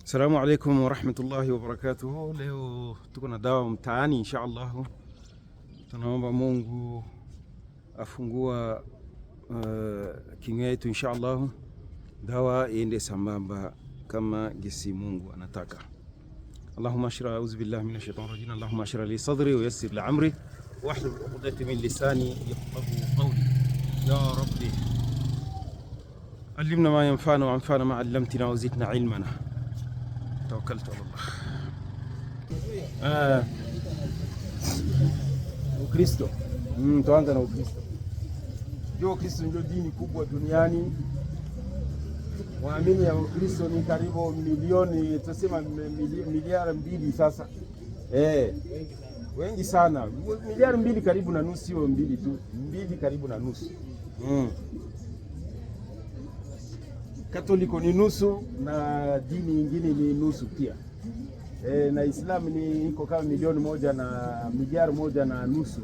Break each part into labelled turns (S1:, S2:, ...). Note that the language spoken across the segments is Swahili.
S1: Assalamu alaikum warahmatullahi wabarakatuh. Leo tuko na dawa mtaani, insha Allah. Tunaomba Mungu afungua kinywa yetu insha Allah, dawa iende sambamba kama gisi Mungu anataka. Allahumma ashrah, auzu billahi minash shaitani rajim. Allahumma ashrah li sadri wa yassir li amri wahlul 'uqdatan min lisani yafqahu qawli. Ya rabbi allimna ma yanfa'una wa anfa'na ma 'allamtana wa zidna ilmana. Tawakkaltu ala Allah. Ukristo. Tuanza na Ukristo. Ukristo ndio dini kubwa duniani. Waamini ya Ukristo ni karibu milioni, tusema miliari 2 sasa. Wengi sana. Miliari 2 karibu na nusu, sio 2 tu. 2 karibu na nusu. Katoliko ni nusu na dini nyingine ni nusu pia. Na Islamu ni iko kama milioni 1 na miliari 1 na nusu,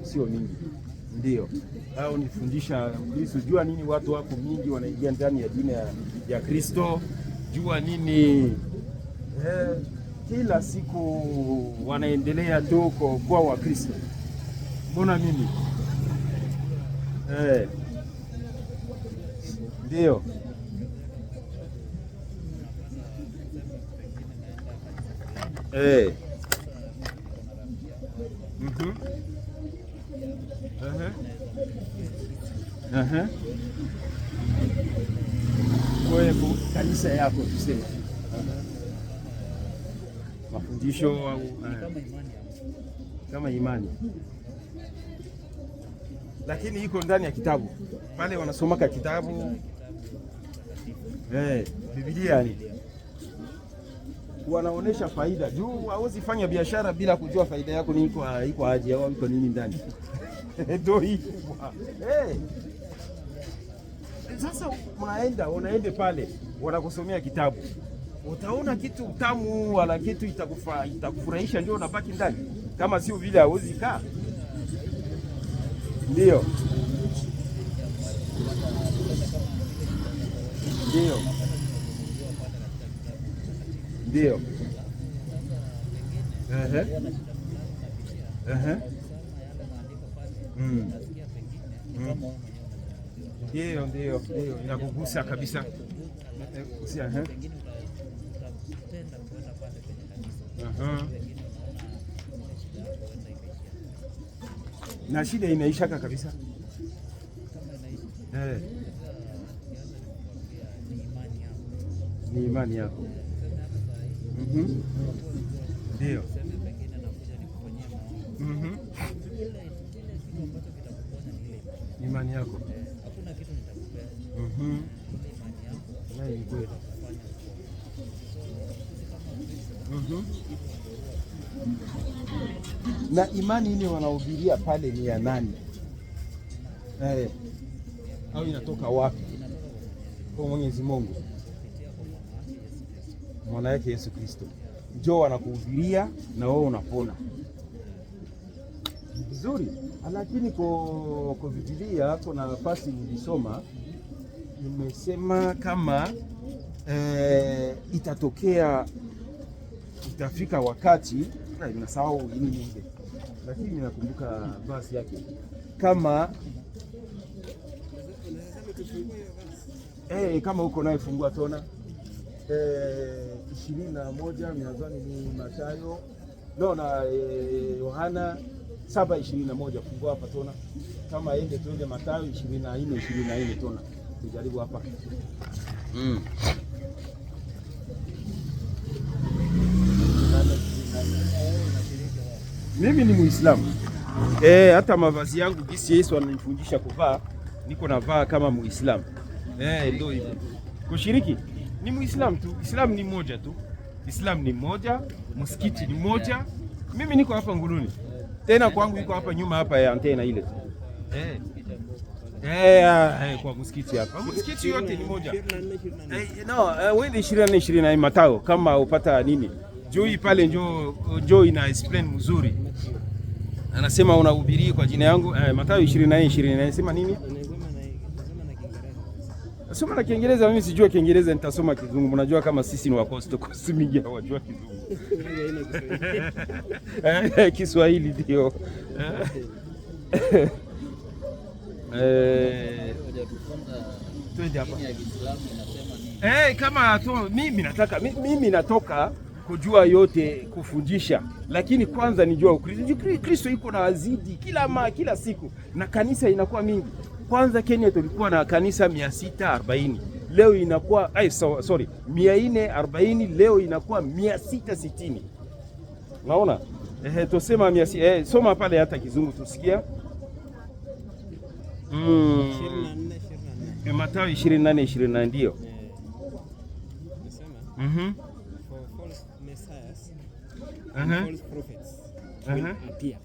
S1: sio mingi. Ndio hao nifundisha Kristo. Jua nini watu wako mingi wanaingia ndani ya dini ya Kristo. Jua nini kila siku wanaendelea tu kwa wa Kristo. Mbona mimi ndio Kwa kanisa yako tuseme mafundisho au kama imani, lakini iko ndani ya kitabu pale, wanasomaka kitabu Biblia ni wanaonesha faida juu. Hauwezi fanya biashara bila kujua faida yako ni iko aje au iko nini ndani. Ndio hivyo. Sasa unaende pale wanakusomea kitabu, utaona kitu utamu wala kitu itakufurahisha, ndio unabaki ndani. Kama sio vile hauwezi kaa. Ndio ndio inakugusa kabisa. Na shida inaishaka kabisa. Ni imani yako. Ndio. Imani yako. Hakuna kitu nitakupea. Ni kweli. Na imani ile wanahubiria pale ni ya nani? Au inatoka wapi? Kwa Mwenyezi Mungu, mwana yake Yesu Kristo njoo wanakuhubiria na wewe unapona vizuri. Lakini kwa Biblia kuna nafasi nilisoma, nimesema kama itafika wakati, ninasahau nini ile, lakini ninakumbuka basi yake kama kama uko naye fungua tona 21 nadhani ni Mathayo na Yohana 7:21. Fungua hapa tona, kama tuende Mathayo 24 tona, tujaribu hapa. Mimi ni Muislamu. Hata mavazi yangu jinsi Yesu ananifundisha kuvaa, niko navaa kama Muislamu. Ndio hivyo. Kushiriki ni Muislamu tu. Islam ni moja tu. Islam ni moja, msikiti ni moja. Mimi niko hapa Nguluni. Tena kwangu iko hapa nyuma hapa ya antena ile tu. Kwa msikiti hapa. Msikiti yote ni moja. Wewe 24 Mathayo kama upata nini? Joi pale njoo ina explain mzuri. Anasema unahubiri kwa jina yangu. Mathayo 24 anasema nini? Soma na Kiingereza, mimi sijua Kiingereza, nitasoma Kizungu. Mnajua kama sisi ni Wakosto, Coast mingi hawajua Kizungu. Kiswahili ndio. Kama mimi natoka kujua yote kufundisha, lakini kwanza nijua Ukristo. Kristo iko na wazidi kila siku na kanisa inakuwa mingi. Kwanza Kenya tulikuwa na kanisa 640, leo inakuwa 440, leo inakuwa 660. Naona tusema soma pale hata Kizungu tusikia. Mathayo 24 ndio.
S2: False prophets will appear.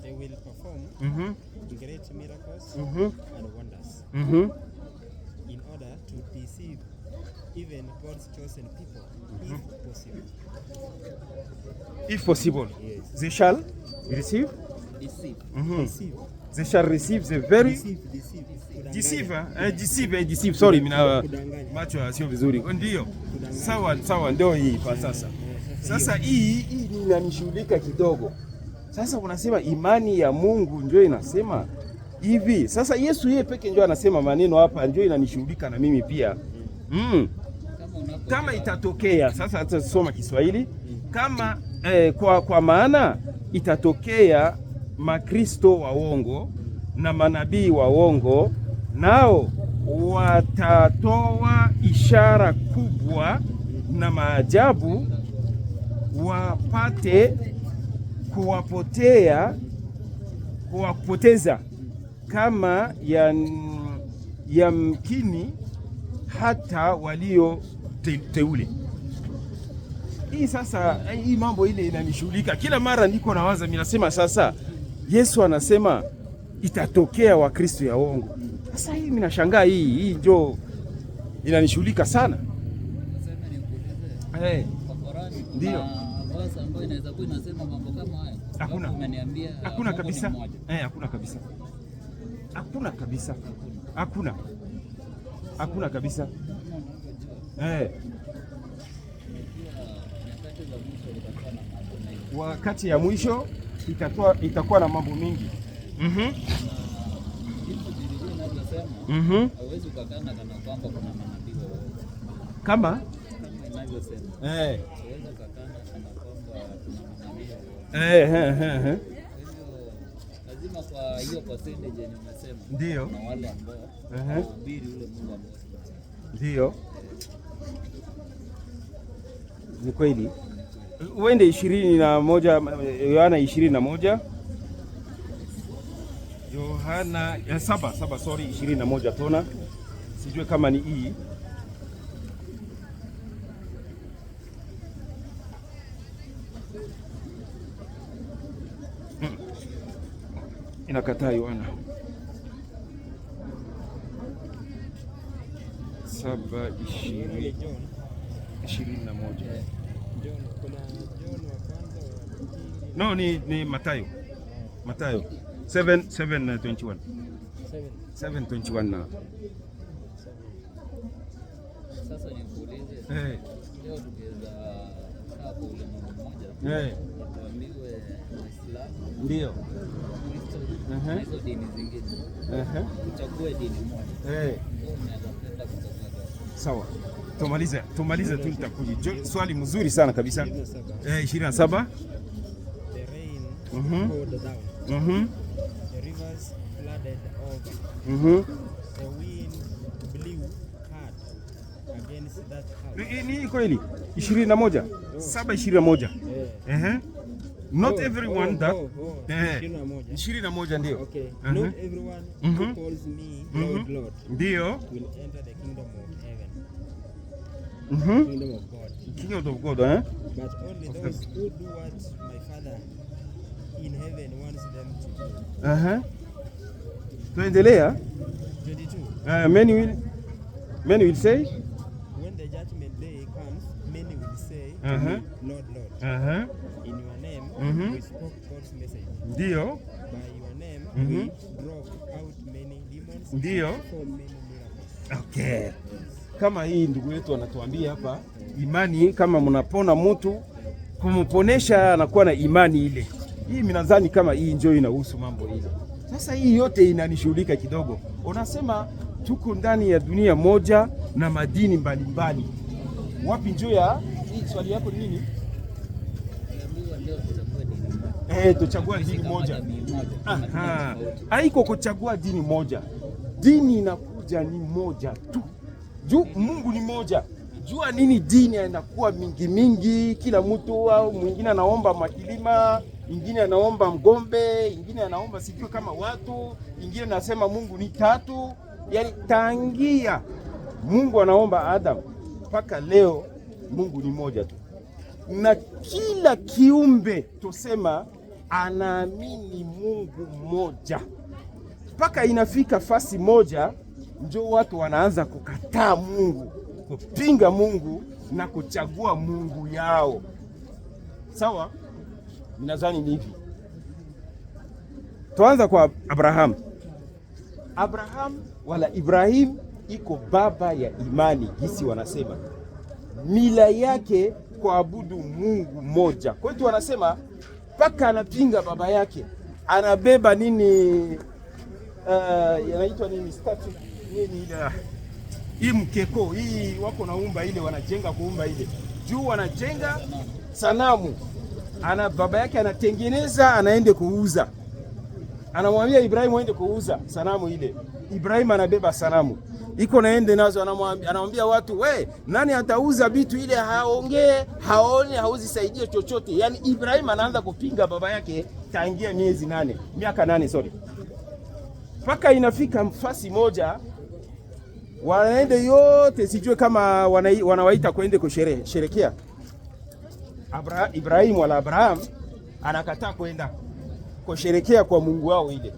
S2: They will perform great miracles and wonders in order to deceive even God's chosen people,
S1: if possible. Yes. They shall receive. They shall receive the very deceive. Sorry, mina macho sio vizuri. Ndio. Sawa ndio hii kwa sasa. Sasa hii inanishughulika kidogo. Sasa unasema imani ya Mungu ndio inasema hivi. Sasa Yesu yeye peke ndio anasema maneno hapa, ndio inanishughulika na mimi pia. Kama itatokea sasa, tutasoma Kiswahili kama kwa maana itatokea makristo waongo na manabii waongo, nao watatoa ishara kubwa na maajabu, wapate kuwapoteza kama yamkini hata walio teule. Hii sasa, hii mambo ile inanishughulika kila mara, niko nawaza, mimi nasema sasa Yesu anasema itatokea wakristo ya uongo. Sasa hii mimi nashangaa, hii ndio inanishughulika sana. Ndio.
S3: Ambayo inaweza kuwa inasema mambo kama haya.
S1: Hakuna kabisa. Hakuna kabisa. Hakuna kabisa. Wakati ya mwisho itakuwa na mambo mengi.
S3: Hauwezi kukana kana kwamba kuna manabii wao.
S1: Kama
S3: inavyosema. Hauwezi kukana kana kwamba kuna manabii wao. Lazima kwa hiyo percentage yenye umesema.
S1: Ndio.
S3: Na wale ambao wanahubiri ule Mungu ambao.
S1: Ndio. Ni kweli. Uende 21, Yohana 21. Yohana 7, sorry, 21 tona. Sijui kama ni hii. Inakataa Yohana 7:21. No, ni Mathayo 7:21. 7:21 na.
S3: Sasa nikuulize. Leo tungeza hapo ule mambo moja. Tuambiwe Waislamu.
S1: Ndio.
S3: Hizo dini zingine. Uchague dini moja. Unapenda kuchagua.
S1: Sawa. Tumalize tu nitakuja. Swali mzuri sana kabisa. 27.
S2: The rain poured down. The rivers flooded over. The wind blew hard against that house.
S1: Ni kweli 21. 7:21. Not everyone that 21 ndio.
S2: Okay. Not everyone who calls me Lord, Lord
S1: ndio
S2: will enter the kingdom of heaven.
S1: Kingdom of God. Kingdom of God,
S2: But only those who do what my Father in heaven wants them to do.
S1: Tuendelea.
S2: 22.
S1: Many will say,
S2: when the judgment day comes, many will say, Lord, Lord. In your name we spoke God's message.
S1: Ndio.
S2: By your name we drove out many demons.
S1: Ndio.
S2: Performed many miracles.
S1: Okay. Kama hii ndugu yetu anatuambia hapa, imani kama mnapona mtu kumponesha anakuwa na imani ile. Hii mimi nadhani kama hii ndio inahusu mambo ile. Sasa hii yote inanishughulika kidogo. Unasema tuko ndani ya dunia moja na madini mbalimbali. Wapi ndio ya hii swali yako ni nini? Tuchagua dini moja. Aha. Haiko kuchagua dini moja. Dini inakuja ni moja tu. Juu Mungu ni moja. Jua nini dini inakuwa mingi mingi, kila mtu au mwingine anaomba makilima, mwingine anaomba mgombe, mwingine anaomba sijui kama watu, mwingine anasema Mungu ni tatu. Yaani tangia Mungu anaomba Adam mpaka leo Mungu ni moja tu. Na kila kiumbe tusema anaamini Mungu mmoja. Mpaka inafika fasi moja ndio watu wanaanza kukataa Mungu, kupinga Mungu na kuchagua Mungu yao. Sawa? Ninadhani ni hivi. Tuanza kwa Abraham. Abraham wala Ibrahim iko baba ya imani, jinsi wanasema. Mila yake kuabudu Mungu mmoja. Kwa hiyo wanasema paka anapinga baba yake, anabeba nini yanaitwa nini statue nini ile hii mkeko hii wako naumba ile, wanajenga kuumba ile juu, wanajenga sanamu, ana baba yake anatengeneza, anaende kuuza, anamwambia Ibrahim aende kuuza sanamu ile. Ibrahim anabeba sanamu iko naende nazo, anamwambia watu, we nani atauza vitu ile, haongee haone hauzisaidia chochote. Yani Ibrahim anaanza kupinga baba yake tangia miaka 8 sorry. Paka inafika mfasi moja wanaende yote, sijue kama wanawaita kwende kusherekea. Ibrahim wala Abraham anakataa kwenda kusherekea kwa Mungu wao ile.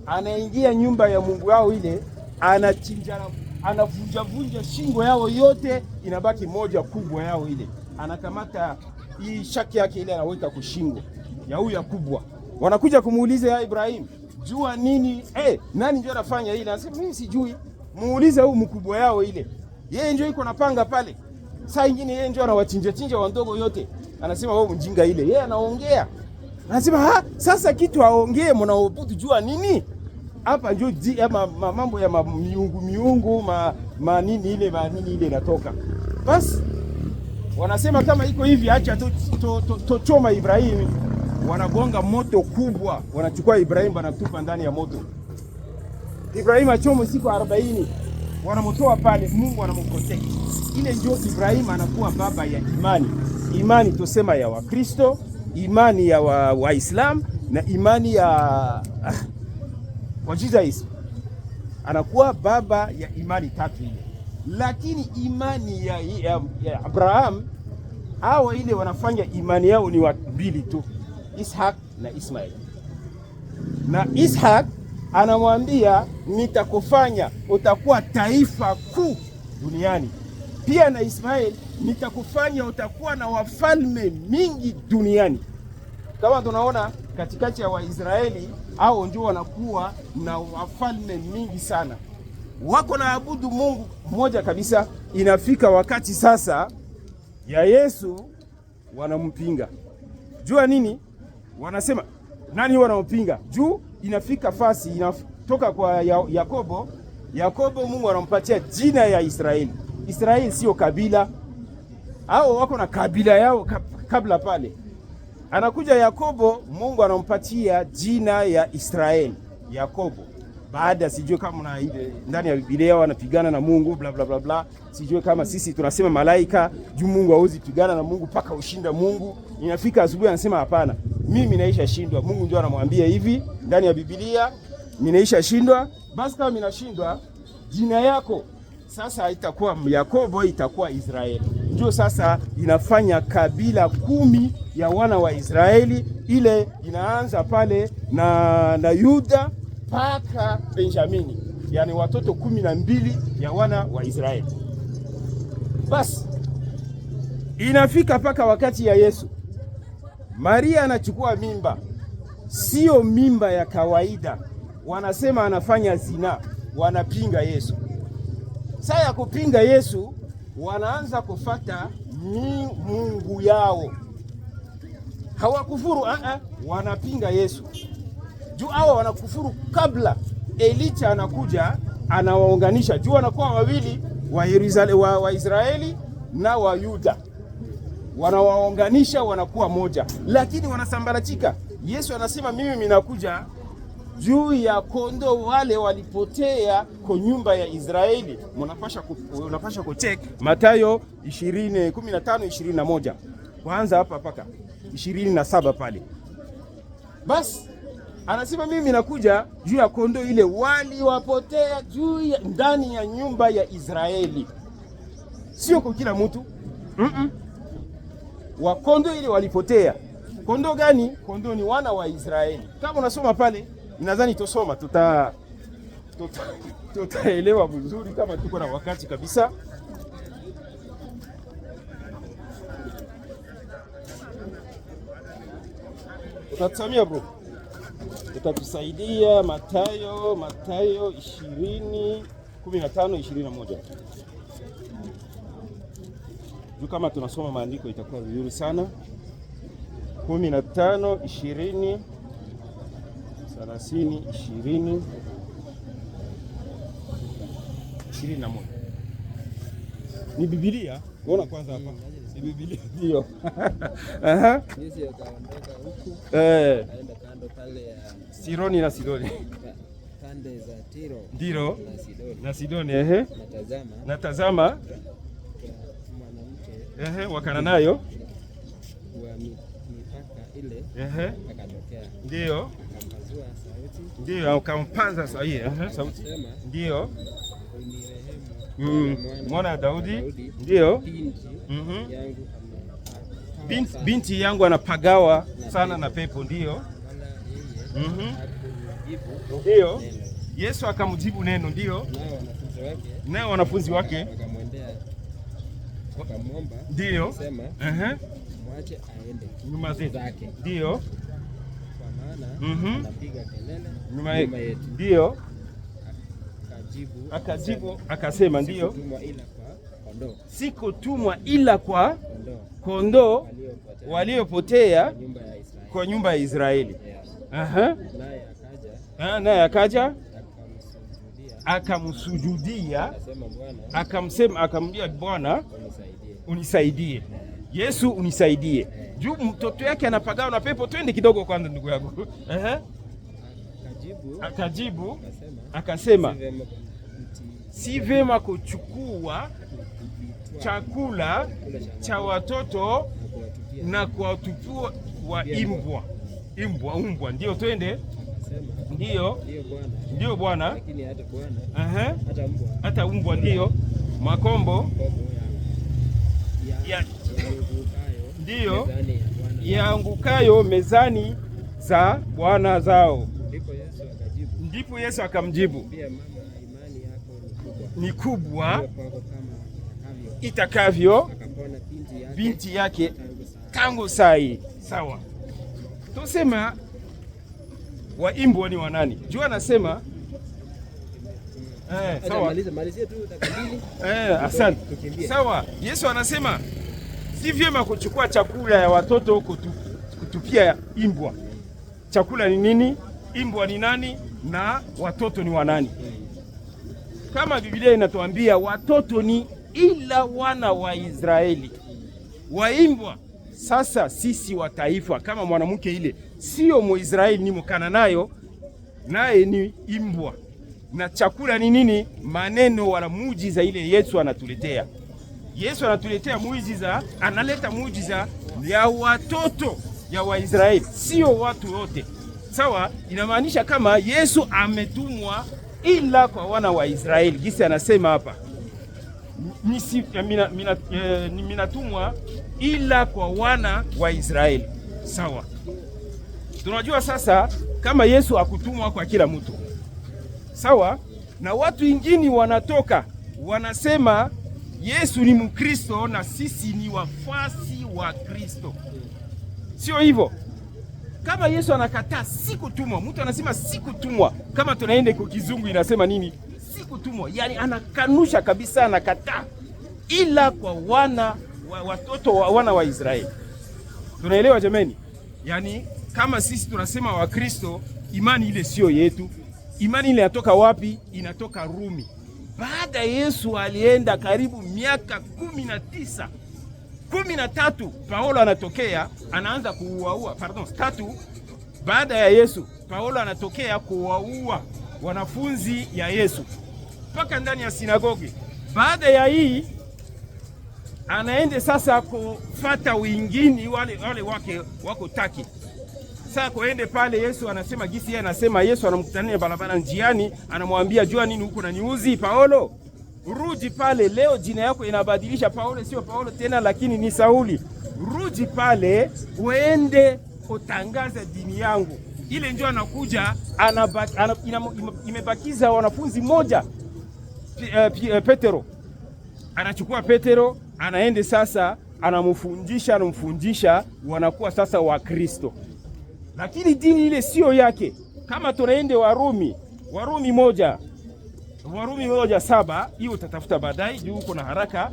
S1: Anaingia nyumba ya Mungu wao ile, anachinja, anavunja shingo yao yote, inabaki moja kubwa yao ile. Anakamata hii shaki yake ile, anaweka kushingo ya huyu kubwa. Wanakuja kumuuliza ya Ibrahim, jua nini? Nani ndio anafanya ile? Anasema mimi sijui. Muulize huyu mkubwa yao ile. Yeye ndio yuko napanga pale. Saa nyingine yeye ndio anawachinja wandogo yote. Anasema wewe mjinga ile. Yeye anaongea. Anasema sasa kitu aongee, mnaobudu jua nini? Hapa ndio mambo ya miungu nini ile inatoka. Basi wanasema kama iko hivi, acha choma Ibrahim. Wanagonga moto kubwa, wanachukua Ibrahim wanatupa ndani ya moto. Ibrahim achomo siku 40, wanamotoa pale, Mungu anamprotect. Ile ndio Ibrahim anakuwa baba ya imani. Imani tusema ya Wakristo, imani ya Waislam na imani ya Wajudaism. Anakuwa baba ya imani tatu ile. Lakini imani ya Abraham, hao ile wanafanya imani yao ni watu mbili tu, Ishaq na Ismail. Na Ishaq anamwambia nitakufanya utakuwa taifa kuu duniani. Pia na Ismail nitakufanya utakuwa na wafalme mingi duniani. Kama tunaona katikati ya Waisraeli, hao ndio wanakuwa na wafalme mingi sana. Wako na abudu Mungu mmoja kabisa. Inafika wakati sasa ya Yesu wanampinga. Jua nini? Wanasema nani wanampinga? Juu inafika fasi inatoka kwa Yakobo Mungu anampatia jina ya Israeli. Israeli sio kabila. Hao wako na kabila yao kabla pale. Anakuja Yakobo, Mungu anampatia jina ya Israeli. Yakobo. Baada sijue kama na ile ndani ya Biblia wanapigana na Mungu bla bla bla bla. Sijue kama sisi tunasema malaika juu Mungu hawezi pigana na Mungu paka ushinda Mungu. Inafika asubuhi anasema hapana, mimi naisha shindwa. Mungu ndio anamwambia hivi ndani ya Biblia, ninaisha shindwa. Basi kama ninashindwa, jina yako sasa itakuwa Yakobo, itakuwa Israeli. Ndio sasa inafanya kabila 10 ya wana wa Israeli. Ile inaanza pale na Yuda paka Benjamini, yani watoto 12 ya wana wa Israeli. Basi inafika paka wakati ya Yesu. Maria anachukua mimba, sio mimba ya kawaida. Wanasema anafanya zina, wanapinga Yesu. Saa ya kupinga Yesu wanaanza kufata mungu yao. Hawakufuru, wanapinga Yesu. Juu hao wanakufuru kabla Elijah anakuja anawaunganisha. Juu wanakuwa wawili wa Israeli na wa Yuda. Wanawaunganisha wanakuwa moja. Lakini wanasambaratika. Yesu anasema mimi ninakuja juu ya kondoo wale walipotea kwa nyumba ya Israeli. Unapasha kucheck Mathayo 15:21. Kwanza hapa paka 27 pale. Basi anasema mimi nakuja juu ya kondoo ile waliwapotea ndani ya nyumba ya Israeli. Sio kwa kila mtu. Wa kondoo ile walipotea. Kondoo gani? Kondoo ni wana wa Israeli. Kama unasoma pale, nadhani tusoma tutaelewa vizuri kama tuko na wakati kabisa. Utatusaidia bro. Utatusaidia Mathayo 20:15-21. Juu kama tunasoma maandiko itakuwa vizuri sana. 15, 20, 30, 20, 21. Ni Biblia? Unaona kwanza hapa. Ni Biblia ndio. Aha.
S3: Yesu akaondoka huku. Akaenda kando pale ya
S1: Sironi na Sidoni.
S3: Pande za Tiro.
S1: Ndiro na Sidoni. Natazama mwanamke Wakananayo
S3: wa mipaka ile akatokea.
S1: Ndio.
S3: Akampazua sauti.
S1: Ndio, akampaza sauti. Ndio. Mwana Daudi. Ndio. Binti yangu anapagawa sana na pepo. Ndio. Ndio. Yesu akamjibu neno. Ndio. Nao wanafunzi wake wakamwendea wakamwomba. Ndio. Sema mwache aende nyuma zake. Ndio. Kwa maana anapiga kelele nyuma yetu. Ndio. Akajibu akasema ndio. Sikutumwa ila kwa kondoo waliopotea kwa nyumba ya Israeli. Naye akaja akamsujudia, akamwambia Bwana unisaidie. Yesu unisaidie. Juu mtoto yake anapagawa na pepo. Twende kidogo kwanza ndugu yangu. Akajibu akasema si vema kuchukua chakula cha watoto na kuwatupia wa imbwa. Ndio twende. Ndio Bwana. Hata umbwa ndio makombo ndio yaangukayo mezani za bwana zao. Ndipo Yesu akamjibu, ni kubwa itakavyo binti yake tangu sai. Sawa, tusema waimbwa ni wanani? Jua anasema sawa. Asante. Sawa, Yesu anasema si vyema kuchukua chakula ya watoto kutupia imbwa. Chakula ni nini? Imbwa ni nani? Na watoto ni wanani? Kama Biblia inatuambia watoto ni ila wana wa Israeli. Waimbwa sasa sisi wa taifa, kama mwanamke ile sio Mwisraeli, ni Mkananayo, naye ni imbwa. Na chakula ni nini? Maneno wala muujiza ile Yesu anatuletea. Yesu anatuletea muujiza, analeta muujiza ya watoto ya Waisraeli, sio watu wote. Sawa, inamaanisha kama Yesu ametumwa ila kwa wana wa Israeli. Gisi anasema hapa, minatumwa ila kwa wana wa Israeli. Sawa, tunajua sasa kama Yesu akutumwa kwa kila mtu. Sawa, na watu wengine wanatoka wanasema Yesu ni Mkristo na sisi ni wafuasi wa Kristo. Sio hivyo. Kama Yesu anakataa sikutumwa, mtu anasema sikutumwa, kama tunaenda kwa kizungu inasema nini? si kutumwa, yani anakanusha kabisa, anakataa, ila kwa watoto wana wa Israeli. Tunaelewa jameni? Yani kama sisi tunasema Wakristo, imani ile sio yetu. Imani ile inatoka wapi? Inatoka Rumi. Baada Yesu alienda karibu miaka 13, Paulo anatokea anaanza kuwaua, tatu. Baada ya Yesu, Paulo anatokea kuwaua wanafunzi ya Yesu mpaka ndani ya sinagogi. Baada ya hii anaende sasa kufata wengine wale wake wako taki. Sasa kuende pale Yesu anasema gisi yeye anasema, Yesu anamkutania barabara njiani, anamwambia jua nini huko na niuzi Paulo? Rudi pale, leo jina yako inabadilisha, Paulo sio Paulo tena lakini ni Sauli. Rudi pale uende utangaza dini yangu. Ile njoo anakuja imebakiza wanafunzi moja, Petero. Anachukua Petero, anaende sasa anamfundisha, wanakuwa sasa wa Kristo. Lakini dini ile sio yake. Kama tunaende Warumi 1:7, hiyo utatafuta baadaye juu uko na haraka.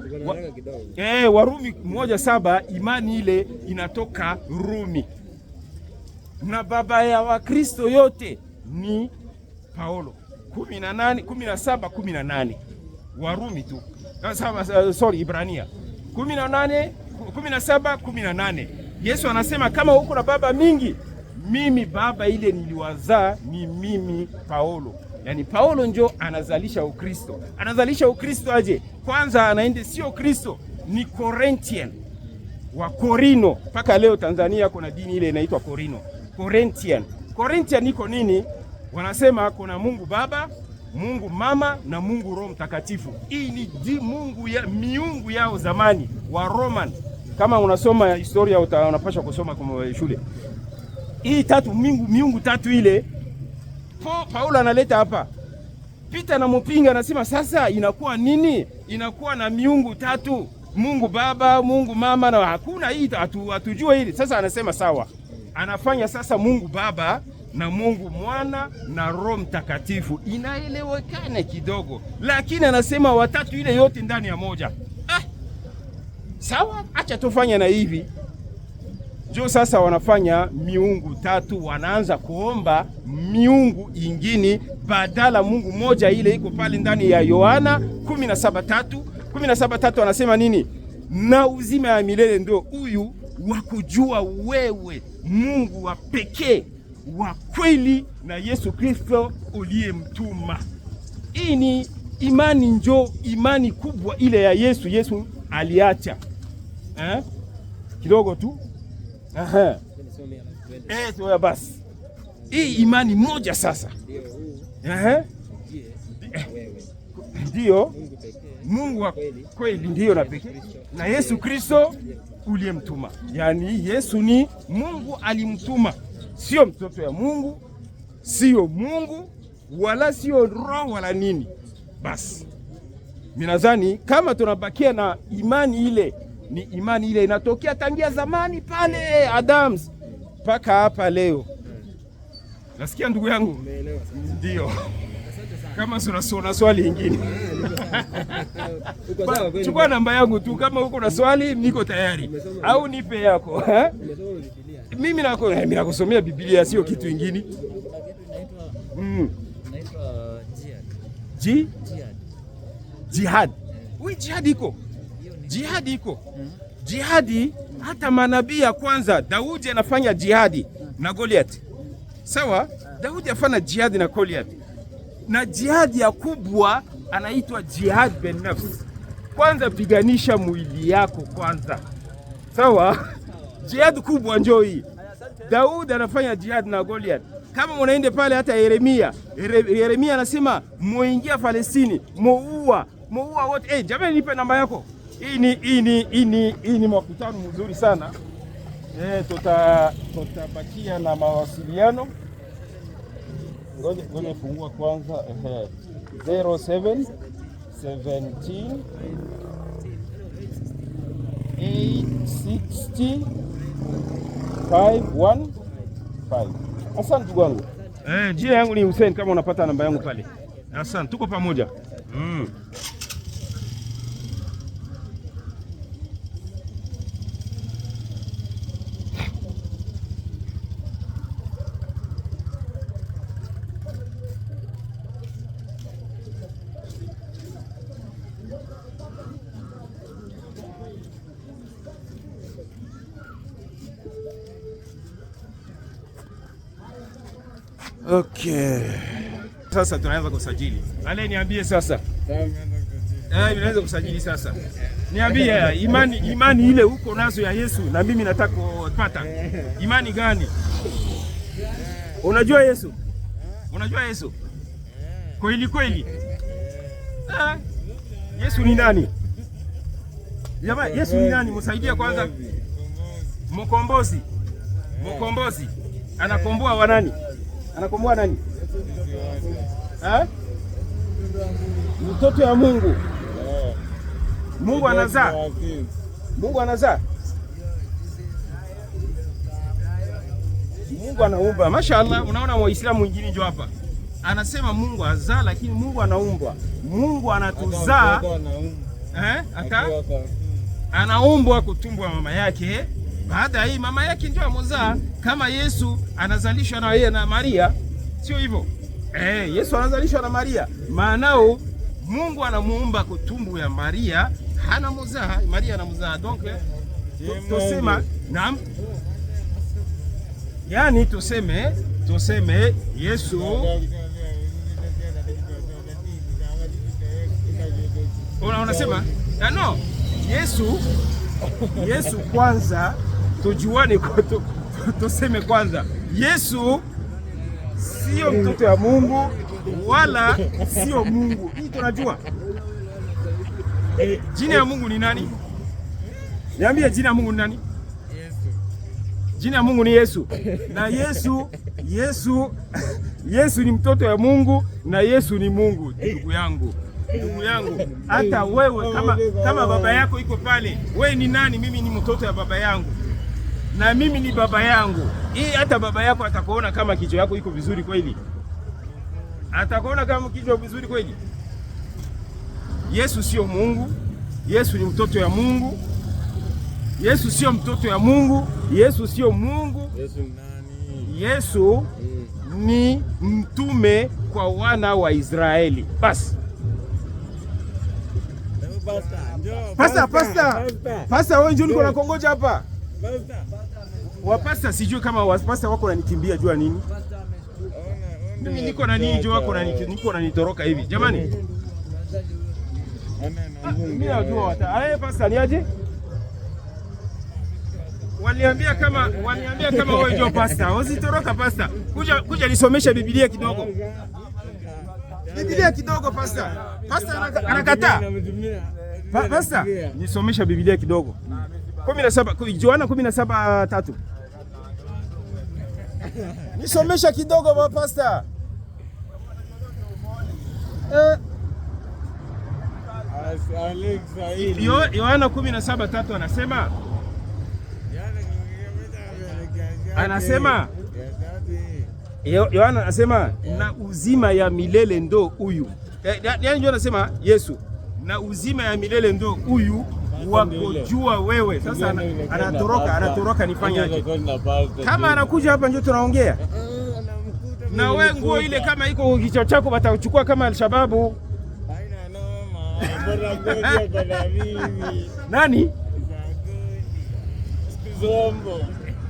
S1: Warumi 1:7, imani ile inatoka Rumi. Na baba ya Wakristo yote ni Paulo. 17:18. Warumi tu. Ibrania 17:18. Yesu anasema kama uko na baba mingi, mimi baba ile niliwazaa ni mimi Paulo. Yani Paulo njo anazalisha Ukristo. Anazalisha Ukristo aje? Kwanza anaende sio Kristo, ni Corinthian wa Korino. Paka leo Tanzania kuna dini ile inaitwa Corinthian iko nini? Wanasema kuna Mungu Baba, Mungu Mama na Mungu Roho Mtakatifu. Hii ni miungu yao zamani wa Roman. Kama unasoma historia unapaswa kusoma kwa shule. Hii miungu tatu ile Paulo analeta hapa. Peter anampinga, anasema sasa inakuwa nini? Inakuwa na miungu tatu, Mungu Baba, Mungu Mama na hakuna hii, hatujua hili. Sasa anasema sawa. Anafanya sasa Mungu Baba na Mungu Mwana na Roho Mtakatifu. Inaelewekana kidogo, lakini anasema watatu ile yote ndani ya moja. Sawa, acha tufanye na hivi. Jo, sasa wanafanya miungu tatu, wanaanza kuomba miungu ingine badala Mungu moja ile iko pale ndani ya Yohana 17:3 anasema nini? Na uzima ya milele ndio huyu wa kujua wewe Mungu wa pekee wa kweli na Yesu Kristo uliyemtuma. Hii ni imani, njo imani kubwa ile ya Yesu aliacha kidogo tu. Basi hii imani moja sasa. Ndio Mungu wa kweli ndio na pekee na Yesu Kristo uliyemtuma. Yani Yesu ni Mungu alimtuma, sio mtoto ya Mungu, sio Mungu wala sio roho wala nini. Basi mimi nadhani kama tunabakia na imani ile, ni imani ile inatokea tangia zamani pale Adams mpaka hapa leo. Nasikia ndugu yangu? Ndio. Kama una swali lingine chukua namba yangu tu, kama uko na swali niko tayari, au nipe yako. Mimi nakusomea Biblia, sio kitu kingine. Jihad. Jihadi iko. Jihadi hata manabii ya kwanza, Daudi anafanya jihadi na Goliath. Sawa? Daudi afanya jihadi na Goliath. Na jihadi ya kubwa anaitwa jihad ben nafs. Kwanza piganisha mwili yako kwanza. Sawa? Jihad kubwa njoo hii. Daudi anafanya jihad na Goliath. Kama unaende pale hata Yeremia anasema muingia Palestini, muua wote. Jamani nipe namba yako. Hii ni mkutano mzuri sana. Tutabakia na mawasiliano. Ngoja fungua kwanza 07 17 860 515. Asante ndugu wangu. Jina yangu ni Hussein, kama unapata namba yangu pale. Asante, tuko pamoja. Okay. Sasa tunaanza kusajili. Ale niambie sasa. Nianze kusajili sasa. Niambie imani ile uko nazo ya Yesu na mimi nataka kupata. Imani gani? Unajua Yesu? Unajua Yesu? Kweli kweli. Yesu ni nani? Jamaa, Yesu ni nani? Msaidie kwanza. Mkombozi. Mkombozi. Anakomboa wa nani? Anakomboa nani? Mtoto ya Mungu. Mungu anazaa. Mungu anazaa. Mungu anaumba. Mashaallah, unaona Waislamu wengine ndio hapa. Anasema Mungu azaa lakini Mungu anaumbwa. Mungu anatuzaa. Anaumbwa kutumbwa mama yake. Baada ya hii mama yake ndio amozaa, kama Yesu anazalishwa na yeye na Maria, sio hivyo? Yesu anazalishwa na Maria. Maanao Mungu anamuumba kutumbu ya Maria, hana muzaa, Maria anamuzaa. Donc tusema naam. Yaani tuseme Yesu unasema no. Yesu kwanza tujuane tuseme kwanza Yesu sio mtoto ya Mungu wala sio Mungu. Hii tunajua. Jina ya Mungu ni nani? Niambie jina ya Mungu ni nani? Yesu. Jina ya Mungu ni Yesu. Na Yesu ni mtoto ya Mungu na Yesu ni Mungu. Ndugu yangu, hata wewe kama baba yako iko pale, wewe ni nani? Mimi ni mtoto ya baba yangu na mimi ni baba yangu. Hii hata baba yako atakuona kama kichwa yako iko vizuri kweli? Atakuona kama kichwa vizuri kweli? Yesu sio Mungu. Yesu ni mtoto ya Mungu. Yesu sio mtoto ya Mungu. Yesu sio Mungu.
S3: Yesu nani?
S1: Yesu ni mtume kwa wana wa Israeli. Basi. Pasta, wewe njoo niko nakongoja hapa. Wapasta sijui kama wapasta wako wananikimbia jua nini? Mimi niko na nini jua wako niko nanitoroka hivi. Jamani. Mimi najua hata. Pasta ni aje? Waliambia kama wewe ndio pasta. Usitoroka pasta. Kuja nisomeshe Biblia kidogo. Biblia kidogo pasta. Pasta anakataa. Pasta, nisomesha Biblia kidogo. 17 Yohana 17:3. Nisomesha kidogo ba pasta. Yohana 17:3 anasema Yohana anasema na uzima ya milele ndo huyu. Yaani ndio anasema Yesu na uzima ya milele ndo huyu wakujua wewe. Sasa anatoroka nifanye aje? Kama anakuja hapa ndio tunaongea. Na wewe nguo ile kama iko kichwa chako watachukua kama Al-Shababu. Nani?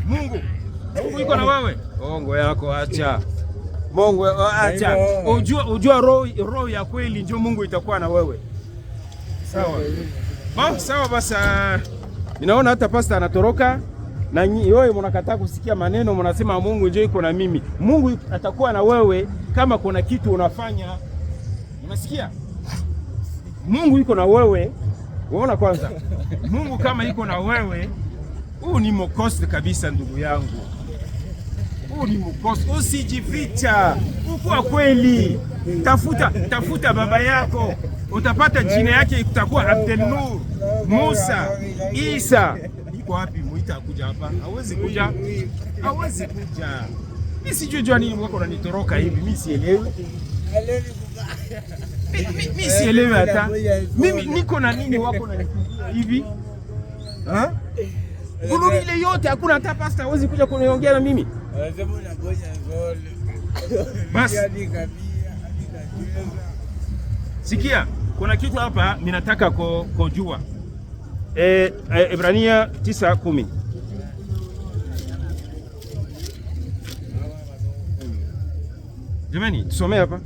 S1: Mungu iko na wewe. Ongo yako acha. Mungu acha. Ujua roho ya kweli ndio Mungu itakuwa na wewe. Sawa basi. Ninaona hata pasta anatoroka na wewe mnakataa kusikia maneno, mnasema Mungu ndio iko na mimi. Mungu atakuwa na wewe kama kuna kitu unafanya. Unasikia? Mungu iko na wewe. Unaona kwanza. Mungu kama iko na wewe, huu ni mkosi kabisa ndugu yangu. Huu ni mkosi. Usijificha. Uko kweli. Tafuta baba yako. Utapata jina yake itakuwa Abdelnur, Musa, Isa. Iko wapi? Muita kuja hapa. Hawezi kuja. Mimi sijui nini wako unanitoroka hivi. Mimi sielewi. Mimi sielewi hata. Mimi niko na nini wako na hivi? Ha? Guru ile yote hakuna hata pastor hawezi kuja kuniongea na mimi. Basi. Sikia, kuna kitu hapa ninataka kujua. Ibrania 9:10. Jamani, tusome hapa.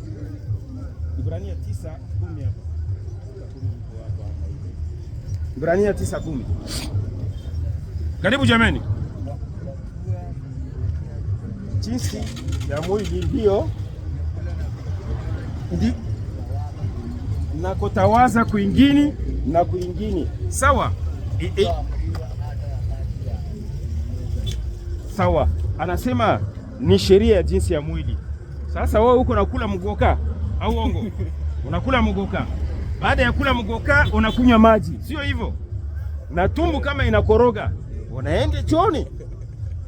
S1: Ibrania 9:10 hapa. Ibrania 9:10. Karibu jamani. Jinsi ya mwili hiyo na kutawaza kuingini na kuingini. Sawa? Sawa. Anasema ni sheria ya jinsi ya mwili. Sasa wewe uko nakula mgoka au ongo? Unakula mgoka. Baada ya kula mgoka unakunywa maji. Sio hivyo? Na tumbo kama inakoroga, unaende chooni.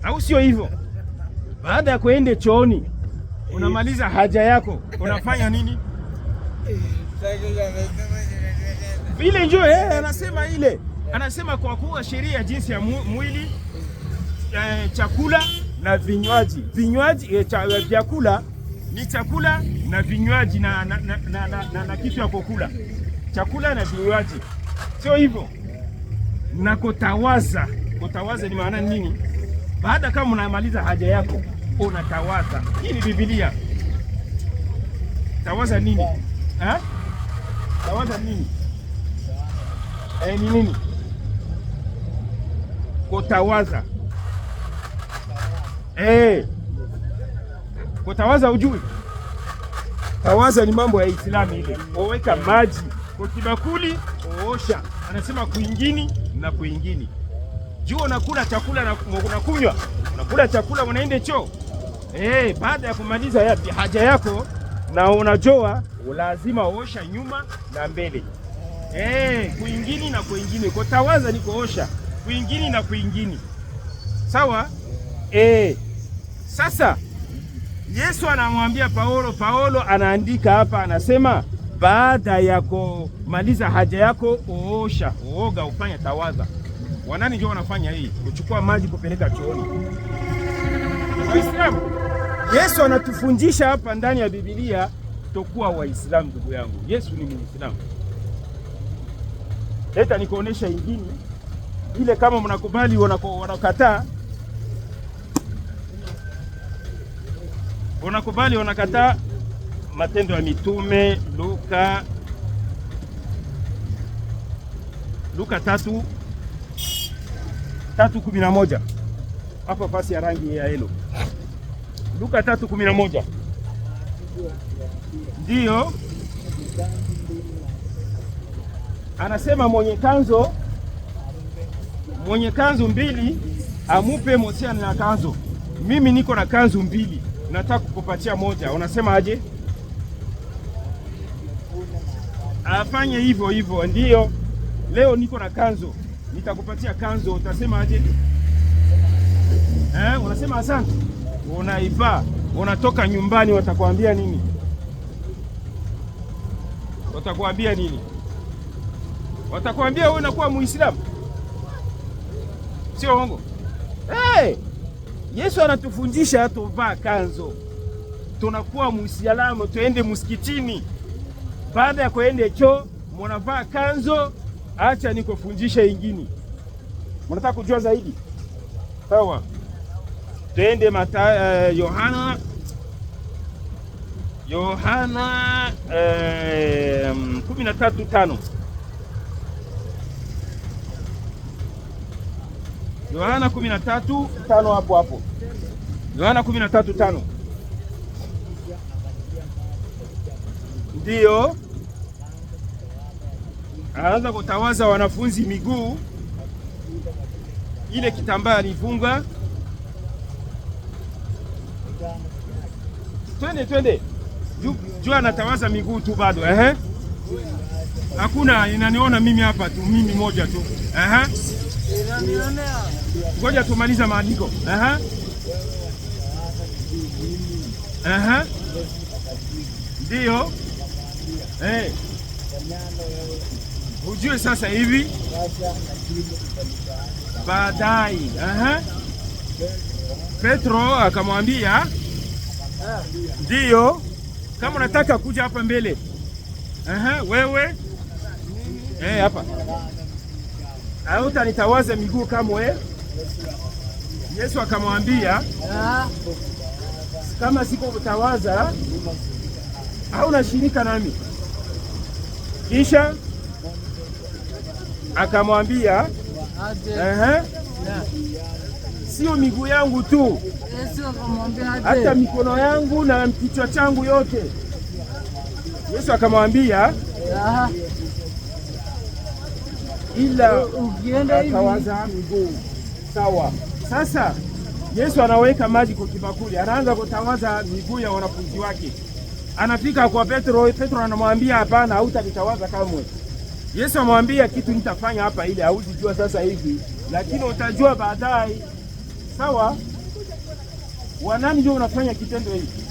S1: Au sio hivyo? Baada ya kuende chooni, unamaliza haja yako, unafanya nini? Vile njoo anasema ile. Anasema kwa kuwa sheria jinsi ya mwili chakula na vinywaji. Vinywaji vyakula ni chakula na vinywaji na kitu ya kukula. Chakula na vinywaji. Sio hivyo? Na kutawaza. Kutawaza ni maana nini? Baada kama unamaliza haja yako, unatawaza. Hii ni Biblia. Tawaza nini? Ha? Tawaza nini? Ni nini? Kutawaza. Kutawaza ujui? Tawaza ni mambo ya Islamu ile. Oweka maji kwa kibakuli, oosha. Anasema kuingini na kuingini. Jua unakula chakula na unakunywa. Unakula chakula unaende choo. Baada ya kumaliza haja yako na unajoa, lazima osha nyuma na mbele. Kuingini na kuingini. Kutawaza ni kuosha. Kuingini na kuingini. Sawa? Sasa Yesu anamwambia Paulo anaandika hapa, anasema baada ya kumaliza haja yako oosha, ooga, ufanye tawaza. Wanani ndio wanafanya hii? Kuchukua maji kupeleka chooni. Waislamu. Yesu anatufundisha hapa ndani ya Biblia tokuwa Waislamu, ndugu yangu. Yesu ni Muislamu. Leta nikuonesha ingine. Ile kama mnakubali wanakataa. Wanakubali wanakataa. Matendo ya Mitume, Luka 3:11. Hapa fasi ya rangi ya yellow. Luka 3:11. Ndio. Anasema mwenye kanzo mbili amupe Mosia na kanzo. Mimi niko na kanzo mbili, nataka kukupatia moja. Unasema aje? Afanye hivyo. Ndio. Leo niko na kanzo, nitakupatia kanzo. Utasema aje? Unasema asante. Unaivaa, unatoka nyumbani, watakwambia nini? Watakwambia nini? Watakwambia wewe unakuwa Muislamu. Sio hongo. Yesu anatufundisha tuvaa kanzo. Tunakuwa Muislamu, tuende msikitini. Baada ya kuende choo, mnavaa kanzo. Acha nikufundisha ingine. Mnataka kujua zaidi? Sawa. Tuende Yohana 13:5. Yohana 13:5 hapo. Yohana 13:5. Ndio. Anaanza kutawaza wanafunzi miguu. Ile kitambaa alifunga. Twende. Jua anatawaza miguu tu bado. Hakuna inaniona mimi hapa tu, mimi moja tu. Inanionea. Ngoja tumaliza maandiko. Ndio. Ujue sasa hivi baadaye. Petro akamwambia ndiyo, kama unataka kuja hapa mbele. Wewe hapa hautanitawaza miguu kamwe. Yesu akamwambia kama sikutawaza hauna shirika nami. Kisha akamwambia sio miguu yangu tu, hata mikono yangu na kichwa changu yote. Yesu akamwambia ila atawaza miguu. Sawa. Sasa Yesu anaweka maji kwa kibakuli, anaanza kutawaza miguu ya wanafunzi wake. Anafika kwa Petro, Petro anamwambia hapana, hautanitawaza kamwe. Yesu amwambia kitu nitafanya hapa ile haujijua sasa hivi, lakini utajua baadaye. Sawa? Wanani ndio unafanya kitendo hiki?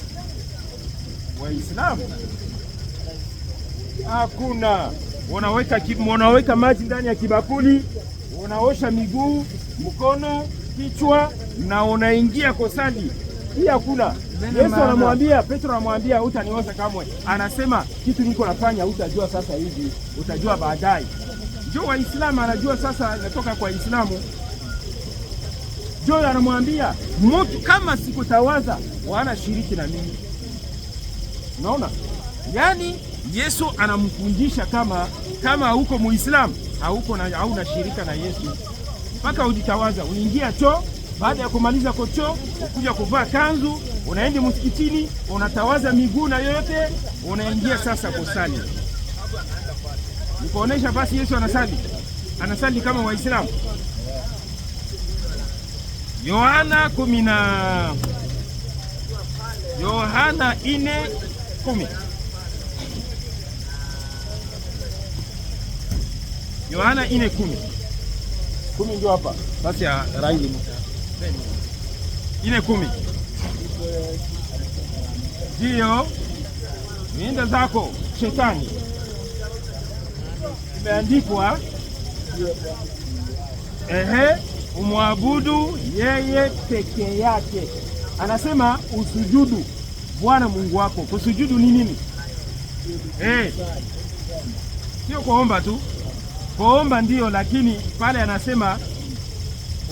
S1: Waislamu? Hakuna. Unaweka maji ndani ya kibakuli, unaosha miguu, mkono, kichwa na unaingia kosali. Hii hakuna. Yesu anamwambia, Petro anamwambia hutaniosha kamwe. Anasema kitu niko nafanya hutajua sasa hivi, utajua baadaye. Ndio Waislamu anajua sasa, inatoka kwa Islamu. Ndio anamwambia mtu kama sikutawaza wana shiriki na mimi. Unaona? Yaani Yesu anamfundisha kama huko Muislamu hauna shirika na Yesu. Mpaka ujitawaza, uingia choo, baada ya kumaliza kwa choo, ukuja kuvaa kanzu, unaenda msikitini, unatawaza miguu na yote, unaingia sasa kusali. Nikuonesha basi Yesu anasali kama Waislamu. Yohana 4:10. Yohana 4:10. 10 ndio hapa. Basi ya rangi 4:10. Ndio. Nienda zako shetani. Imeandikwa umwabudu yeye peke yake. Anasema usujudu Bwana Mungu wako. Kusujudu ni nini? Sio kuomba tu. Kuomba ndio, lakini pale anasema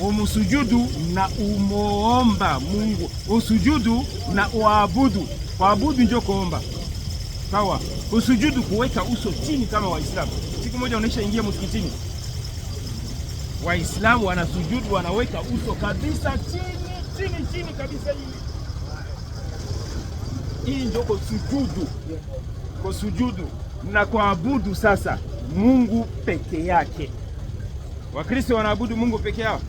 S1: umsujudu na umuomba Mungu. Usujudu na uabudu. Kuabudu ndio kuomba. Sawa? Usujudu kuweka uso chini kama Waislamu. Siku moja unaisha ingia msikitini, Waislamu wanasujudu, wanaweka uso kabisa chini kabisa hivi. Hii ndio kusujudu. Kusujudu na kuabudu sasa Mungu peke yake. Wakristo wanaabudu Mungu peke yao.